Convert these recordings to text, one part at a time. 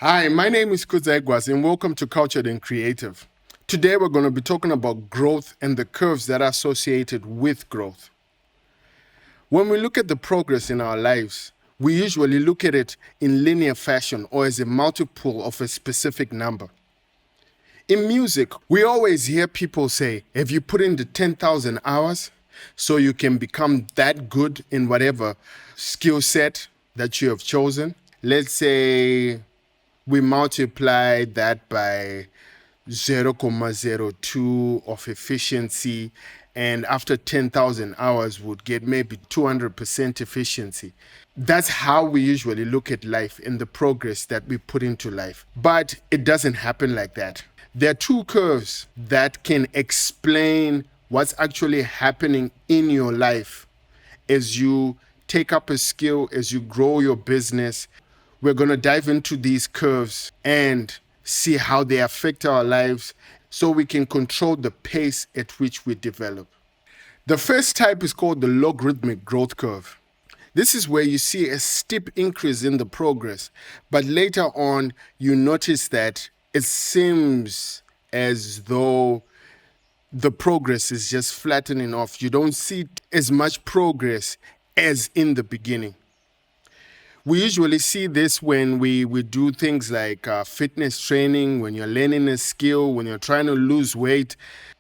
Hi, my name is Kuzegwas and welcome to Cultured and Creative. Today we're going to be talking about growth and the curves that are associated with growth. When we look at the progress in our lives, we usually look at it in linear fashion or as a multiple of a specific number. In music, we always hear people say, have you put in the 10,000 hours so you can become that good in whatever skill set that you have chosen? Let's say we multiply that by 0.02 of efficiency, and after 10,000 hours would get maybe 200% efficiency. That's how we usually look at life and the progress that we put into life. But it doesn't happen like that. There are two curves that can explain what's actually happening in your life as you take up a skill, as you grow your business. We're going to dive into these curves and see how they affect our lives so we can control the pace at which we develop. The first type is called the logarithmic growth curve. This is where you see a steep increase in the progress, but later on you notice that it seems as though the progress is just flattening off. You don't see as much progress as in the beginning. We usually see this when we do things like fitness training, when you're learning a skill, when you're trying to lose weight.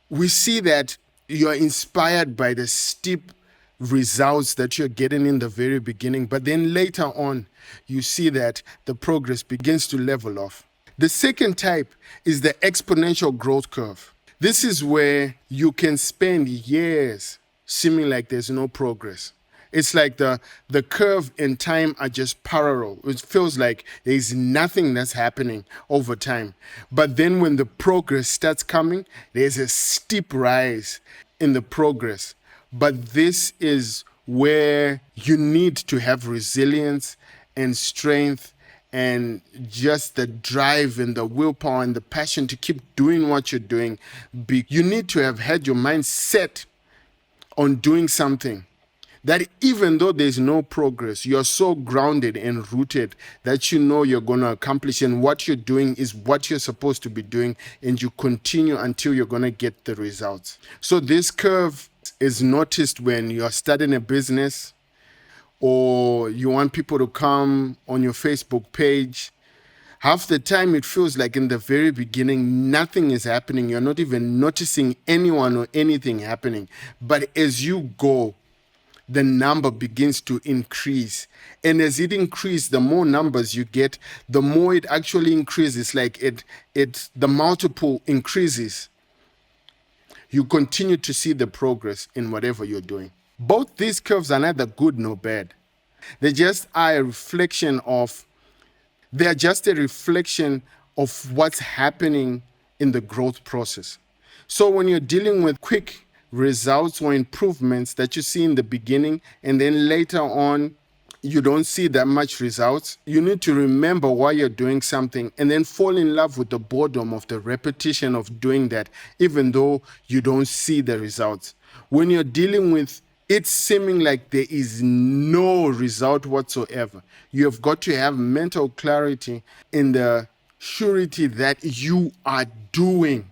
We see that you're inspired by the steep results that you're getting in the very beginning, but then later on, you see that the progress begins to level off. The second type is the exponential growth curve. This is where you can spend years seeming like there's no progress. It's like the curve and time are just parallel. It feels like there's nothing that's happening over time. But then when the progress starts coming, there's a steep rise in the progress. But this is where you need to have resilience and strength and just the drive and the willpower and the passion to keep doing what you're doing. You need to have had your mind set on doing something that even though there's no progress, you're so grounded and rooted that you know you're going to accomplish, and what you're doing is what you're supposed to be doing, and you continue until you're going to get the results. So this curve is noticed when you're starting a business or you want people to come on your Facebook page. Half the time it feels like in the very beginning, nothing is happening. You're not even noticing anyone or anything happening. But as you go, the number begins to increase. And as it increases, the more numbers you get, the more it actually increases. Like the multiple increases. You continue to see the progress in whatever you're doing. Both these curves are neither good nor bad. They just are a reflection of what's happening in the growth process. So when you're dealing with quick results or improvements that you see in the beginning and then later on you don't see that much results, you need to remember why you're doing something and then fall in love with the boredom of the repetition of doing that, even though you don't see the results. When you're dealing with it seeming like there is no result whatsoever, you have got to have mental clarity in the surety that you are doing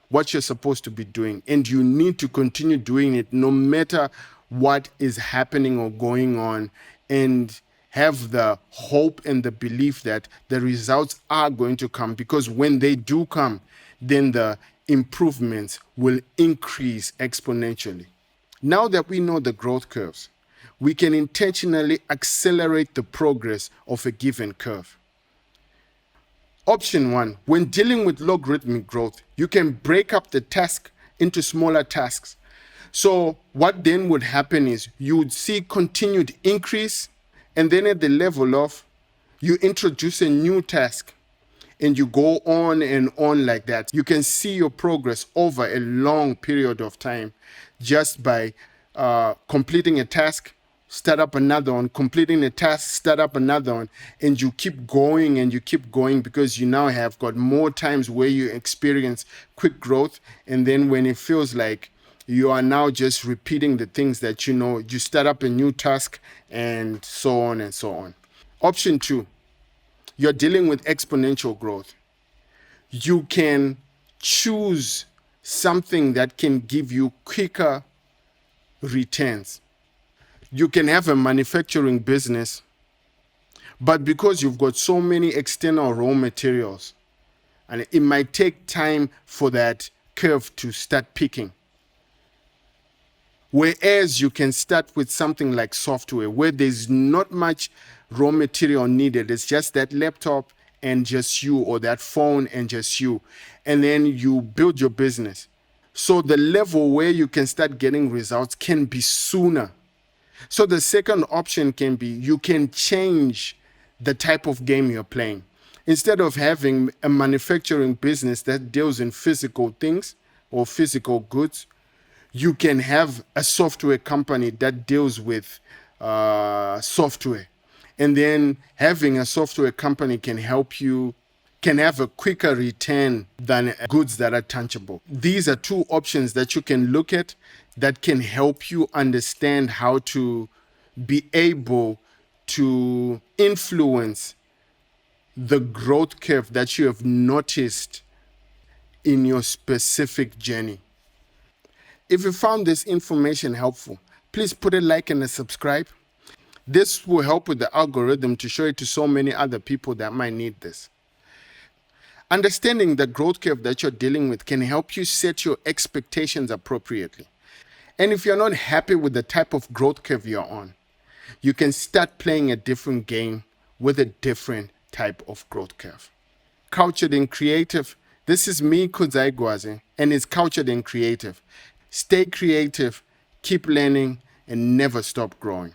what you're supposed to be doing, and you need to continue doing it no matter what is happening or going on, and have the hope and the belief that the results are going to come, because when they do come, then the improvements will increase exponentially. Now that we know the growth curves, we can intentionally accelerate the progress of a given curve. Option 1, when dealing with logarithmic growth, you can break up the task into smaller tasks. So what then would happen is you would see continued increase, and then at the level of, you introduce a new task and you go on and on like that. You can see your progress over a long period of time just by completing a task, start up another one, completing a task, start up another one, and you keep going and you keep going, because you now have got more times where you experience quick growth. And then when it feels like you are now just repeating the things that you know, you start up a new task and so on and so on. Option 2, you're dealing with exponential growth. You can choose something that can give you quicker returns. You can have a manufacturing business, but because you've got so many external raw materials, and it might take time for that curve to start peaking. Whereas you can start with something like software where there's not much raw material needed. It's just that laptop and just you, or that phone and just you. And then you build your business. So the level where you can start getting results can be sooner. So the second option can be you can change the type of game you're playing. Instead of having a manufacturing business that deals in physical things or physical goods, you can have a software company that deals with software. And then having a software company can help you, can have a quicker return than goods that are tangible. These are two options that you can look at that can help you understand how to be able to influence the growth curve that you have noticed in your specific journey. If you found this information helpful, please put a like and a subscribe. This will help with the algorithm to show it to so many other people that might need this. Understanding the growth curve that you're dealing with can help you set your expectations appropriately. And if you're not happy with the type of growth curve you're on, you can start playing a different game with a different type of growth curve. Cultured and creative. This is me, Kudzai Gwaze, and it's Cultured and Creative. Stay creative, keep learning, and never stop growing.